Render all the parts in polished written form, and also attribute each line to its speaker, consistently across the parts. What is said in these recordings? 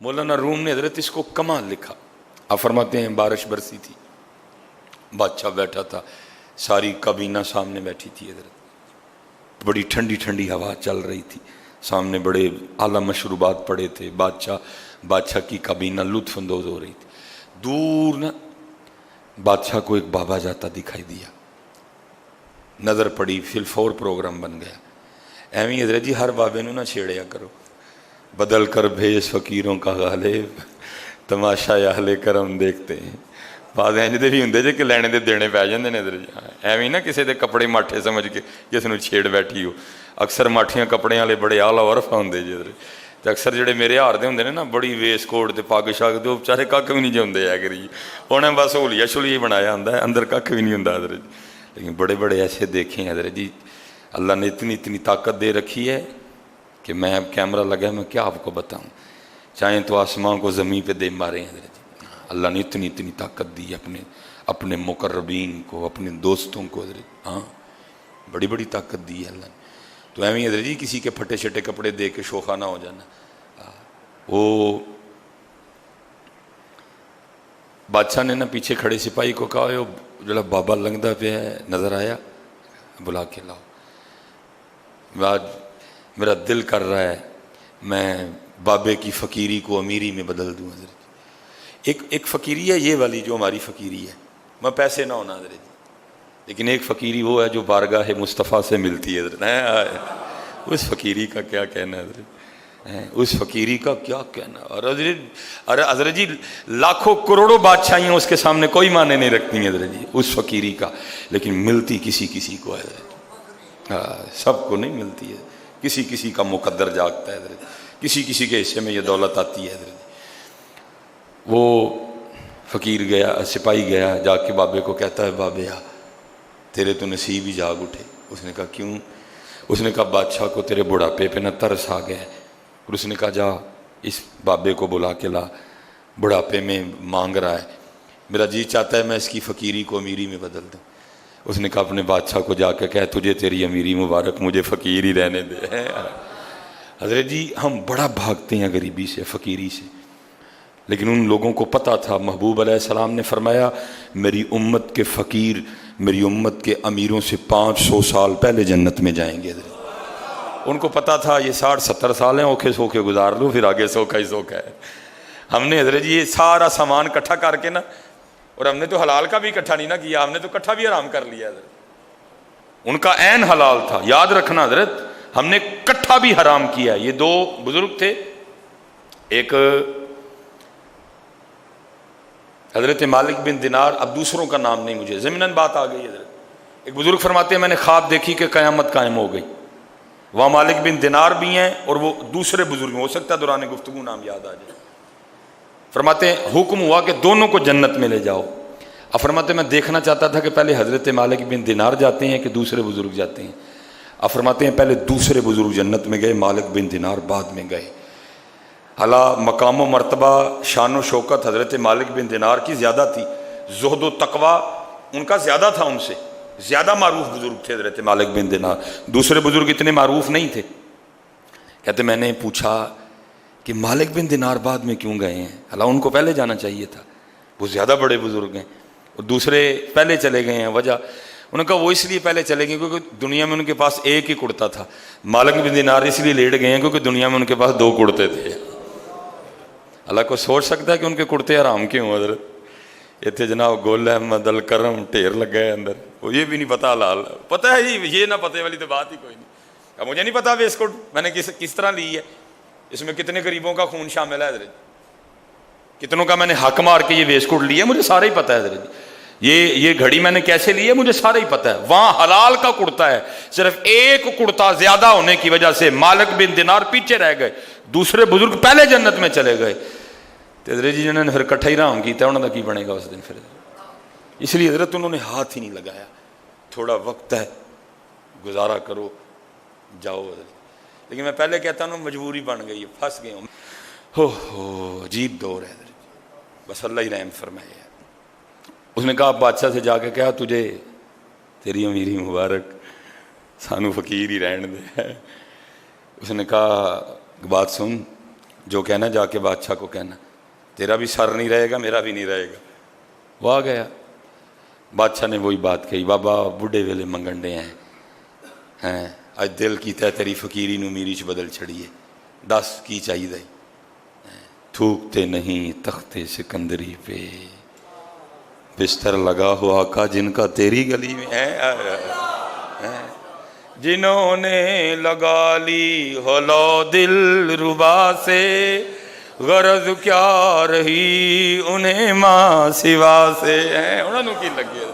Speaker 1: مولانا روم نے حضرت اس کو کمال لکھا. آپ فرماتے ہیں بارش برسی تھی, بادشاہ بیٹھا تھا, ساری کابینہ سامنے بیٹھی تھی حضرت, بڑی ٹھنڈی ٹھنڈی ہوا چل رہی تھی, سامنے بڑے اعلیٰ مشروبات پڑے تھے, بادشاہ کی کابینہ لطف اندوز ہو رہی تھی. دور نہ بادشاہ کو ایک بابا جاتا دکھائی دیا, نظر پڑی, فی الفور پروگرام بن گیا. ایویں حضرت جی ہر بابے نو نہ چھیڑیا کرو, بدل کر بھیج فقیروں کا غالب, تماشا اہل کرم دیکھتے ہیں. بعض انج دے بھی ہوندے جے کہ لینے دے دینے پی جاندے نے حضرت جی. ایویں نہ کسی دے کپڑے ماٹھے سمجھ کے جس نو چھیڑ بیٹھی ہو. اکثر ماٹھیاں کپڑے والے بڑے اعلیٰ عرف ہوندے جی حضرت, تے اکثر جڑے میرے ہار دے ہوندے نے نا بڑی ویس کوٹ تے پگ شگ تے بیچارے ککھ بھی نہیں جاندے ہے کری, انہیں بس ہولیا شلیا بنایا ہوندا ہے, اندر ککھ بھی نہیں ہوندا حضرت جی. لیکن بڑے بڑے ایسے دیکھے ہیں حضرت جی, اللہ نے اتنی طاقت دے رکھی ہے کہ میں اب کیمرہ لگا ہے, میں کیا آپ کو بتاؤں, چاہیں تو آسمان کو زمین پہ دے مارے ہیں حضرت جی. اللہ نے اتنی طاقت دی اپنے مقربین کو, اپنے دوستوں کو حضرت. ہاں بڑی بڑی طاقت دی ہے اللہ نے. تو ایویں حضرت جی کسی کے پھٹے شٹے کپڑے دے کے شوخہ نہ ہو جانا. وہ بادشاہ نے نا پیچھے کھڑے سپاہی کو کہا, جڑا بابا لنگدا پیا ہے نظر آیا, بلا کے لاؤ. آج میرا دل کر رہا ہے میں بابے کی فقیری کو امیری میں بدل دوں حضرت. ایک فقیری ہے یہ والی جو ہماری فقیری ہے, میں پیسے نہ ہونا حضرت جی, لیکن ایک فقیری وہ ہے جو بارگاہ مصطفیٰ سے ملتی ہے حضرت. اس فقیری کا کیا کہنا حضرت, اس فقیری کا کیا کہنا. اور حضرت جی لاکھوں کروڑوں بادشاہیاں اس کے سامنے کوئی معنی نہیں رکھتی ہیں حضرت جی اس فقیری کا, لیکن ملتی کسی کو ہے حضرت. سب کو نہیں ملتی ہے, کسی کا مقدر جاگتا ہے حضرت, کسی کے حصے میں یہ دولت آتی ہے حضرت. وہ فقیر گیا, سپاہی گیا, جا کے بابے کو کہتا ہے بابے تیرے تو نصیب ہی جاگ اٹھے. اس نے کہا کیوں؟ اس نے کہا بادشاہ کو تیرے بڑھاپے پہ نہ ترس آ گیا ہے. اور اس نے کہا جا اس بابے کو بلا کے لا, بڑھاپے میں مانگ رہا ہے, میرا جی چاہتا ہے میں اس کی فقیری کو امیری میں بدل دوں. اس نے کہا اپنے بادشاہ کو جا کے کہہ تجھے تیری امیری مبارک, مجھے فقیر ہی رہنے دے. حضرت جی ہم بڑا بھاگتے ہیں غریبی سے, فقیری سے, لیکن ان لوگوں کو پتہ تھا. محبوب علیہ السلام نے فرمایا میری امت کے فقیر میری امت کے امیروں سے 500 سال پہلے جنت میں جائیں گے. ان کو پتہ تھا یہ 60-70 سال ہیں, اوکھے سوکھے گزار لو, پھر آگے سوکھا ہی سوکھا ہے. ہم نے حضرت جی یہ سارا سامان اکٹھا کر کے نا, اور ہم نے تو حلال کا بھی اکٹھا نہیں نہ کیا, ہم نے تو اکٹھا بھی حرام کر لیا حضرت. ان کا عین حلال تھا, یاد رکھنا حضرت, ہم نے اکٹھا بھی حرام کیا. یہ دو بزرگ تھے, ایک حضرت مالک بن دینار, اب دوسروں کا نام نہیں مجھے, ضمناً بات آ گئی حضرت. ایک بزرگ فرماتے ہیں میں نے خواب دیکھی کہ قیامت قائم ہو گئی. وہاں مالک بن دینار بھی ہیں اور وہ دوسرے بزرگ, ہو سکتا ہے دوران گفتگو نام یاد آ جائے. فرماتے ہیں حکم ہوا کہ دونوں کو جنت میں لے جاؤ. اب فرماتے ہیں میں دیکھنا چاہتا تھا کہ پہلے حضرت مالک بن دینار جاتے ہیں کہ دوسرے بزرگ جاتے ہیں. اب فرماتے ہیں پہلے دوسرے بزرگ جنت میں گئے, مالک بن دینار بعد میں گئے. حالانکہ مقام و مرتبہ شان و شوکت حضرت مالک بن دینار کی زیادہ تھی, زہد و تقوی ان کا زیادہ تھا, ان سے زیادہ معروف بزرگ تھے حضرت مالک بن دینار. دوسرے بزرگ اتنے معروف نہیں تھے. کہتے میں نے پوچھا کہ مالک بن دینار بعد میں کیوں گئے ہیں, حالانکہ ان کو پہلے جانا چاہیے تھا, وہ زیادہ بڑے بزرگ ہیں, اور دوسرے پہلے چلے گئے ہیں. وجہ انہوں نے کہا وہ اس لیے پہلے چلے گئے کیونکہ دنیا میں ان کے پاس ایک ہی کرتا تھا. مالک بن دینار اس لیے لیٹ گئے ہیں کیونکہ دنیا میں ان کے پاس 2 کرتے تھے. اللہ کو سوچ سکتا ہے کہ ان کے کرتے حرام کیوں حضرت. اتنے جناب گل احمد الکرم ڈھیر لگا ہے اندر, وہ یہ بھی نہیں پتا حلال, پتہ ہے جی یہ نہ پتے والی تو بات ہی کوئی نہیں. اب مجھے نہیں پتا ویسٹ کوٹ میں نے کس طرح لی ہے, اس میں کتنے غریبوں کا خون شامل ہے حضرت, کتنوں کا میں نے حق مار کے یہ ویسٹ کوٹ لی ہے, مجھے سارا ہی پتا ہے حضرت. یہ گھڑی میں نے کیسے لی ہے مجھے سارا ہی پتا ہے. وہاں حلال کا کرتا ہے, صرف ایک کرتا زیادہ ہونے کی وجہ سے مالک بن دینار پیچھے رہ گئے, دوسرے بزرگ پہلے جنت میں چلے گئے. حضرت جی جنہوں نے پھر کٹھا ہی رام کیتا انہوں نے کی بنے گا اس دن. پھر اس لیے حضرت انہوں نے ہاتھ ہی نہیں لگایا, تھوڑا وقت ہے گزارا کرو جاؤ حضرت. لیکن میں پہلے کہتا ہوں مجبوری بن گئی ہے, پھنس گئے ہوں. ہو عجیب دور ہے حضرت, بس اللہ ہی رحم فرمائے. اس نے کہا بادشاہ سے جا کے کہا تجھے تیری امیری مبارک, سانو فقیر ہی رہن دے. اس نے کہا بات سن, جو کہنا جا کے بادشاہ کو کہنا، تیرا بھی سر نہیں رہے گا میرا بھی نہیں رہے گا۔ وہ آ گیا، بادشاہ نے وہی بات کہی، بابا بڑھے ویلے منگنڈے ہیں اج دل کیتا ہے تیری فقیری نو میری چ بدل چھڑیے، دس کی چاہیے دے؟ تھوکتے نہیں تخت سکندری پہ، بستر لگا ہوا آقا جن کا تیری گلی میں ہے، جنہوں نے لگا لی ہولو دل ربا سے، غرض کیا رہی انہیں ماں سوا سے، انہوں نے کی لگی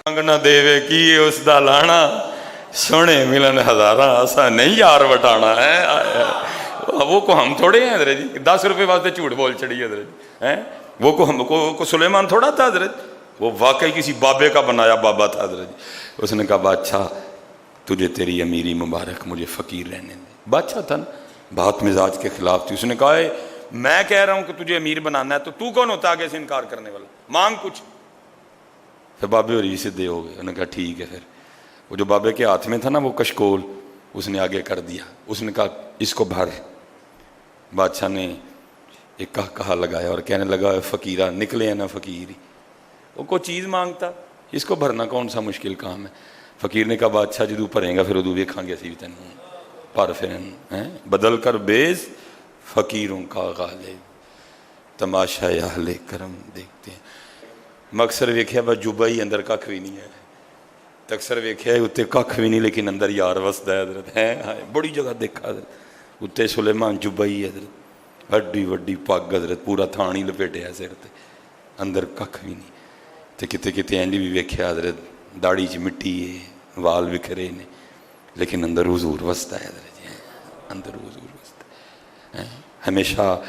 Speaker 1: منگنا دیوے کی اس دا لانا، سونے ملن ہزاراں اسا نہیں یار وٹانا ہے۔ وہ کو ہم تھوڑے ہیں حضرت جی، 10 روپے واسطے جھوٹ بول چڑی حضرت ہیں، وہ کو ہم کو سلیمان تھوڑا تھا حضرت، وہ واقعی کسی بابے کا بنایا بابا تھا حضرت جی۔ اس نے کہا بادشاہ تجھے تیری امیری مبارک، مجھے فقیر رہنے دے۔ بادشاہ تھا نا، بات مزاج کے خلاف تھی، اس نے کہا میں کہہ رہا ہوں کہ تجھے امیر بنانا ہے تو کون ہوتا آگے سے انکار کرنے والا، مانگ کچھ۔ پھر بابے اور یہ سدھے ہو گئے، انہوں نے کہا ٹھیک ہے۔ پھر وہ جو بابے کے ہاتھ میں تھا نا وہ کشکول، اس نے آگے کر دیا، اس نے کہا اس کو بھر۔ بادشاہ نے ایک کہا لگایا اور کہنے لگا فقیرہ نکلے ہیں نا فقیر ہی، وہ کوئی چیز مانگتا، اس کو بھرنا کون سا مشکل کام ہے۔ فقیر نے کہا بادشاہ جدو بھریں گا پھر ادو ویکھاں گے اسی بھی تینوں پر، پھر بدل کر بیز فقیروں کا غالب، تماشا اہل کرم دیکھتے ہیں۔ مکسر ویکھیا بس جوبا ہی اندر ککھ بھی نہیں ہے، تکسر ویکھیا اتنے ککھ بھی نہیں لیکن اندر یار وسدا ہے حضرت ہے۔ بڑی جگہ دیکھا حضرت، اتنے سلیمان جوبا ہی حضرت، وڈی وڈی پگ حضرت، پورا تھان ہی لپیٹیا سر تے، اندر ککھ بھی نہیں۔ تے کتے کتے اینج بھی ویکھیا حضرت، داڑھی چ مٹی ہے، وال وکھرے نے، لیکن اندر حضور وسدا ہے حضرت جی، اندر حضور وسدا ہے۔ ہمیشہ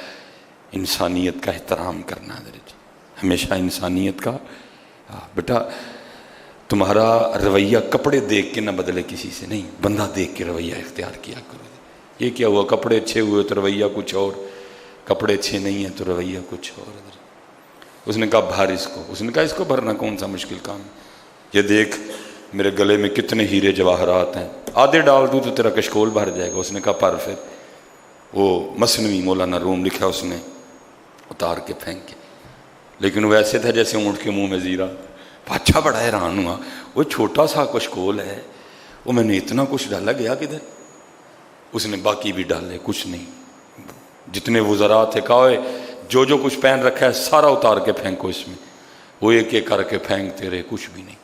Speaker 1: انسانیت کا احترام کرنا حضرت جی، ہمیشہ انسانیت کا۔ بیٹا تمہارا رویہ کپڑے دیکھ کے نہ بدلے کسی سے، نہیں، بندہ دیکھ کے رویہ اختیار کیا کرو۔ یہ کیا ہوا، کپڑے اچھے ہوئے تو رویہ کچھ اور، کپڑے اچھے نہیں ہیں تو رویہ کچھ اور۔ اس نے کہا بھر اس کو، اس نے کہا اس کو بھرنا کون سا مشکل کام ہے، یہ دیکھ میرے گلے میں کتنے ہیرے جواہرات ہیں، آدھے ڈال دوں تو تیرا کشکول بھر جائے گا۔ اس نے کہا پر۔ پھر وہ مثنوی مولانا روم لکھا اس نے اتار کے پھینک کے، لیکن وہ ایسے تھا جیسے اونٹ کے منہ میں زیرہ۔ بادشاہ بڑا حیران ہوا، وہ چھوٹا سا کشکول ہے، وہ میں نے اتنا کچھ ڈالا، گیا کدھر؟ اس نے باقی بھی ڈالے، کچھ نہیں۔ جتنے وزراء تھے کہا جو جو کچھ پہن رکھا ہے سارا اتار کے پھینکو اس میں، وہ ایک ایک کر کے پھینکتے رہے، کچھ بھی نہیں۔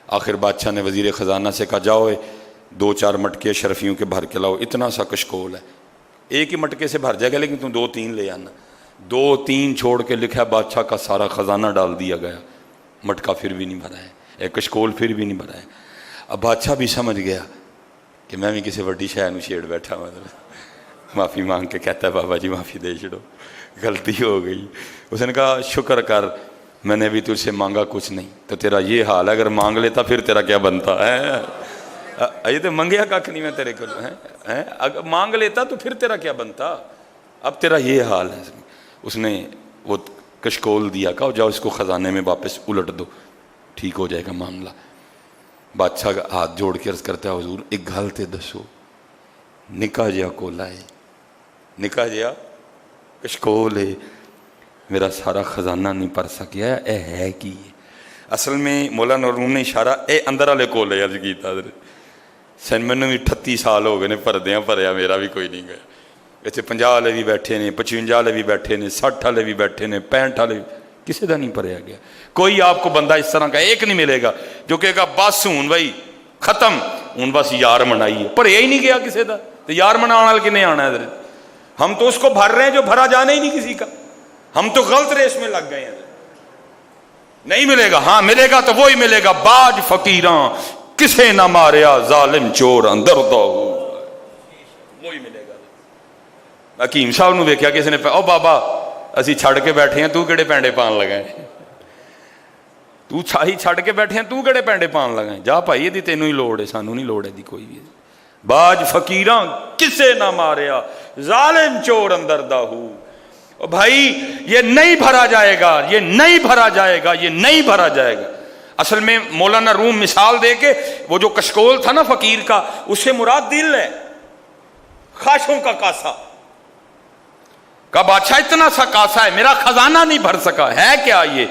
Speaker 1: آخر بادشاہ نے وزیر خزانہ سے کہا جاؤ 2-4 مٹکے شرفیوں کے بھر کے لاؤ، اتنا سا کشکول ہے، ایک ہی مٹکے سے بھر جائے گا لیکن تم 2-3 لے آنا۔ 2-3 چھوڑ کے لکھا بادشاہ کا سارا خزانہ ڈال دیا گیا، مٹکا پھر بھی نہیں بھرا ہے، ایک کشکول پھر بھی نہیں بھرا ہے۔ اب بادشاہ بھی سمجھ گیا کہ میں بھی کسی وڈی شے نو چھیڑ بیٹھا، معافی مانگ کے کہتا ہے بابا جی معافی دے چھڑو، غلطی ہو گئی۔ اس نے کہا شکر کر، میں نے بھی تجھ سے مانگا کچھ نہیں، تو تیرا یہ حال ہے، اگر مانگ لیتا پھر تیرا کیا بنتا ہے؟ یہ تو منگیا کھ نہیں میں تیرے کو، اگر مانگ لیتا تو پھر تیرا کیا بنتا، اب تیرا یہ حال ہے۔ اس نے وہ کشکول دیا، کہا جاؤ اس کو خزانے میں واپس الٹ دو، ٹھیک ہو جائے گا معاملہ۔ بادشاہ کا ہاتھ جوڑ کے عرض کرتا ہے حضور ایک گل تے دسو، نکا جہا کولا ہے، نکا جہا کشکول ہے، میرا سارا خزانہ نہیں پر سکیا، اے ہے کی؟ اصل میں مولانا روم نے اشارہ اے اندر والے کولے عرض کیتا حضرت، سن میں بھی 38 سال ہو گئے نے پردیاں پریا، میرا بھی کوئی نہیں گیا۔ اتنے 50 والے بھی بیٹھے نے، 55 والے بھی بیٹھے نے، 60 والے بھی بیٹھے نے، 65 والے بھی، کسی دا نہیں پریا گیا۔ کوئی آپ کو بندہ اس طرح کا ایک نہیں ملے گا جو کہے گا بس ہوں بھائی ختم، ہوں بس یار منائیے، پر یہ ہی نہیں گیا کسی دا، تو یار منانے والے کنے آنا ہے حضرت؟ ہم تو اس کو بھر رہے ہیں جو بھرا جانا ہی نہیں کسی کا، ہم تو غلط ریس میں لگ گئے ہیں۔ نہیں ملے گا، ہاں ملے گا تو وہی ملے گا، باج فقیراں کسے نہ ماریا، ظالم چور اندر دا ہو، وہی ملے گا۔ حکیم صاحب نو ویکھیا کسی نے، او بابا اسی چھڑ کے بیٹھے ہیں، تو کیڑے پینڈے پان لگائے، تو چھاہی چھڑ کے بیٹھے ہیں، تو کیڑے پینڈے پان لگائے، جا بھائی یہ دی تینوں ہی لوڑ ہے، سانو نہیں لوڑ ہے دی کوئی بھی۔ باج فقیراں کسے نہ ماریا، ظالم چور اندر دا ہو۔ بھائی یہ نہیں بھرا جائے گا، یہ نہیں بھرا جائے گا، یہ نہیں بھرا جائے گا۔ اصل میں مولانا روم مثال دے کے وہ جو کشکول تھا نا فقیر کا، اس سے مراد دل ہے، خواہشوں کا کاسا۔ کہا بادشاہ اتنا سا کاسا ہے میرا خزانہ نہیں بھر سکا، ہے کیا یہ؟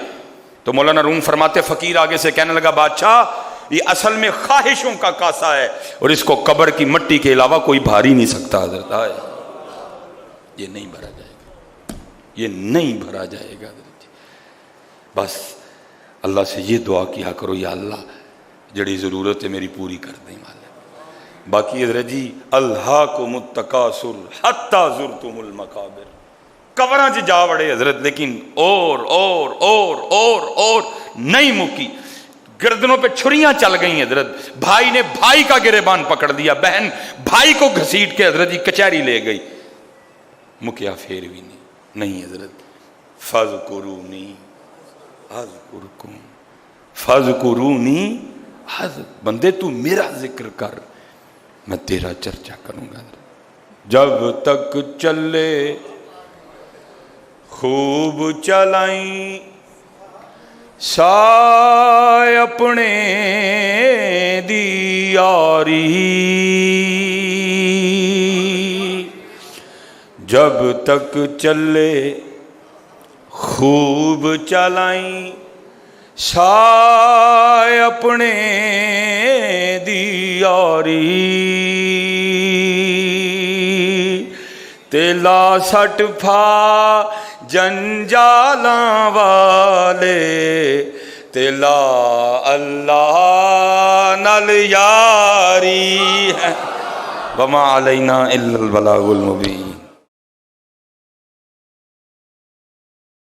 Speaker 1: تو مولانا روم فرماتے فقیر آگے سے کہنے لگا بادشاہ یہ اصل میں خواہشوں کا کاسا ہے اور اس کو قبر کی مٹی کے علاوہ کوئی بھار ہی نہیں سکتا حضرت، یہ نہیں بھرا جائے گا، یہ نہیں بھرا جائے گا حضرت جی۔ بس اللہ سے یہ دعا کیا کرو یا اللہ جڑی ضرورت ہے میری پوری کر دیں مالک۔ باقی حضرت جی الہاکم التکاثر حتی زرتم المقابر، قبراں چ جا وڑے حضرت، لیکن اور نہیں مکی، گردنوں پہ چھریاں چل گئیں حضرت، بھائی نے بھائی کا گریبان پکڑ دیا، بہن بھائی کو گھسیٹ کے حضرت جی کچہری لے گئی، مکیا پھر بھی نہیں حضرت۔ فاذکرونی اذکرکم فاذکرونی بندے تو میرا ذکر کر میں تیرا چرچا کروں گا۔ جب تک چلے خوب چلائیں سائے اپنے دی یاری، جب تک چلے خوب چلائیں سائے اپنے دی یاری، تیلا سٹ پھا جنجالاں والے، تیلا اللہ نال یاری ہے، وما علینا الا البلاغ المبین۔